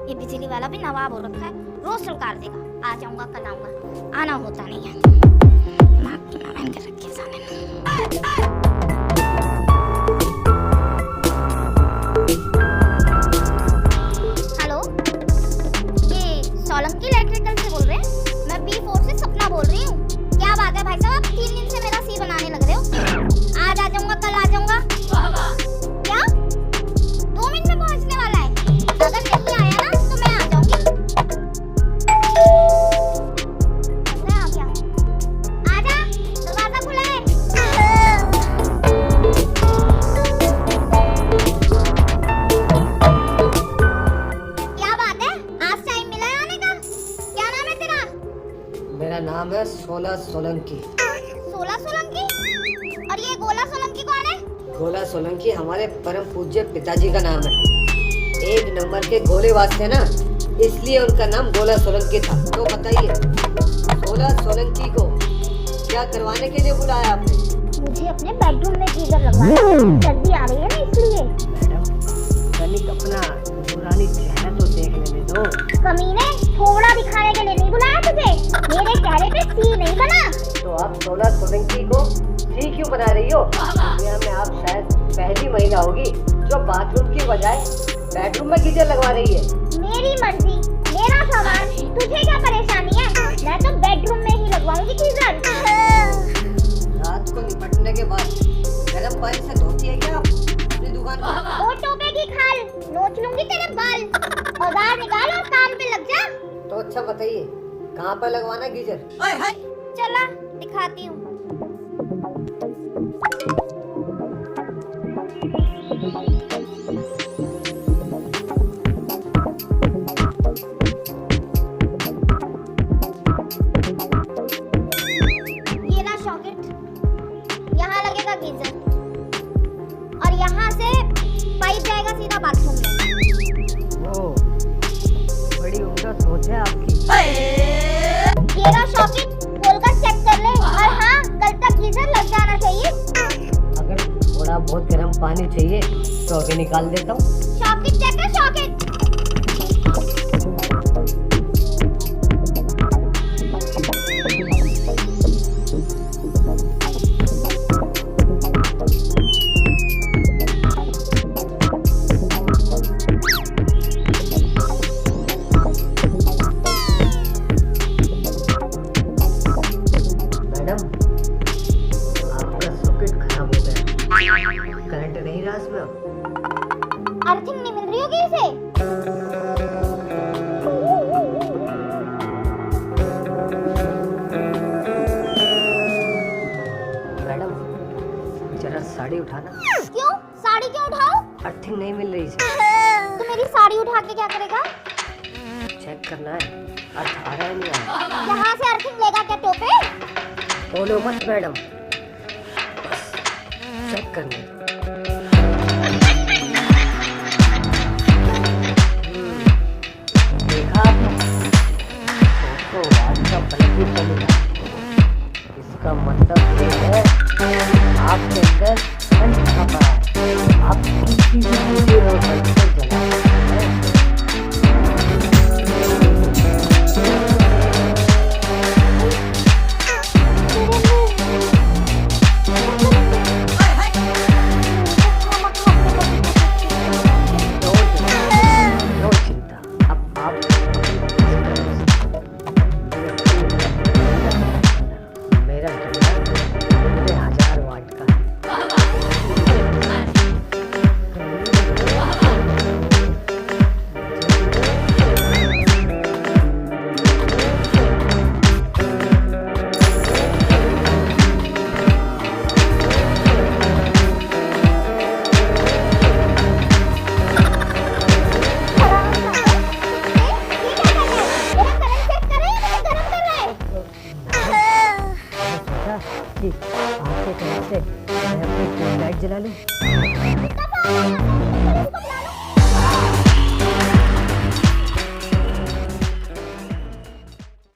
ये बिजली वाला भी नवाब हो रखा है, रोज सुलगार देगा। आज आऊंगा कल आऊंगा, आना होता नहीं है। दिमाग की नारायण के रखे साले ने। हेलो, ये सोलंकी इलेक्ट्रिकल से बोल रहे हैं? मैं B4 से सपना बोल रही हूँ। क्या बात है भाई साहब, आप 3 दिन से मेरा सी बनाने लग रहे हो। आज आ जाऊंगा, कल आ जाऊंगा। क्या 2 मिनट में पहुंचने वाला है? अगर नहीं आया ना तो मैं आ जाऊंगी। मैं आ गया। आजा, दरवाजा खुला है। क्या बात है, आज टाइम मिला है आने का? क्या नाम है तेरा? मेरा नाम है 16 सोलंकी। 16 सोलंकी? और ये गोला सोलंकी कौन है? गोला सोलंकी हमारे परम पूज्य पिताजी का नाम है। 1 नंबर के गोले वास्ते ना, इसलिए उनका नाम गोला सोलंकी था। तो बताइए 16 सोलंकी को क्या करवाने के लिए बुलाया आपने? मुझे अपने बेडरूम में गीजर लगवाना है। सर्दी आ रही है ना इसलिए। मैडम, तनिक अपना पुरानी चेहरा तो देख लेने दो। कमीने, थोड़ा दिखाने के लिए नहीं बुलाया तुझे। मेरे चेहरे पे सी नहीं बना। तो आप 16 सोलंकी को सी क्यों बना रही हो? दुनिया में आप शायद पहली महिला होगी जो बाथरूम की बजाय बेडरूम में गीजर लगवा रही है। मेरी मर्जी, मेरा सामान, तुझे क्या परेशानी है? मैं तो बेडरूम में ही लगवाऊंगी गीजर। रात को निपटने के बाद गर्म पानी से धोती है क्या आप अपनी दुकान पर? ओ टोपे की खाल, नोच लूंगी तेरे बाल। औजार निकाल और काम पे लग जा। तो अच्छा बताइए, कहाँ पर लगवाना गीजर? चला दिखाती हूँ। ये ना सॉकेट, यहाँ लगेगा गीजर और यहाँ से पाइप जाएगा सीधा बाथरूम में। ओह, बड़ी उम्दा सोच है आपकी। ये ना सॉकेट, खोलकर चेक कर ले। और हाँ, कल तक गीजर लग जाना चाहिए। अगर थोड़ा बहुत गर्म पानी चाहिए तो अभी निकाल देता हूँ। सॉकेट चेक कर, सॉकेट। मैडम, आपका सॉकेट खराब हो गया, करंट नहीं रहा इसमें। अर्थिंग नहीं मिल रही होगी इसे। मैडम, जरा साड़ी उठाना। क्यों? साड़ी क्यों उठाऊं? अर्थिंग नहीं मिल रही इसे। तू मेरी साड़ी उठा के क्या करेगा? चेक करना है, अर्थ आ रहा है नहीं आ रहा। यहाँ से अर्थिंग लेगा क्या टोपे? बोलो मत मैडम, बस चेक करने। देखा आपने? तो आज का बल्ब भी चलेगा। इसका मतलब ये है आपके अंदर पंच छपा है। आप किसी भी चीज़ और बल्ब को जला सकते हैं। नो चिंता, अब आप मेरा पूरे 1000 वाट का है। कि आपके तरफ से मैं अपनी ट्यूबलाइट जला लूं।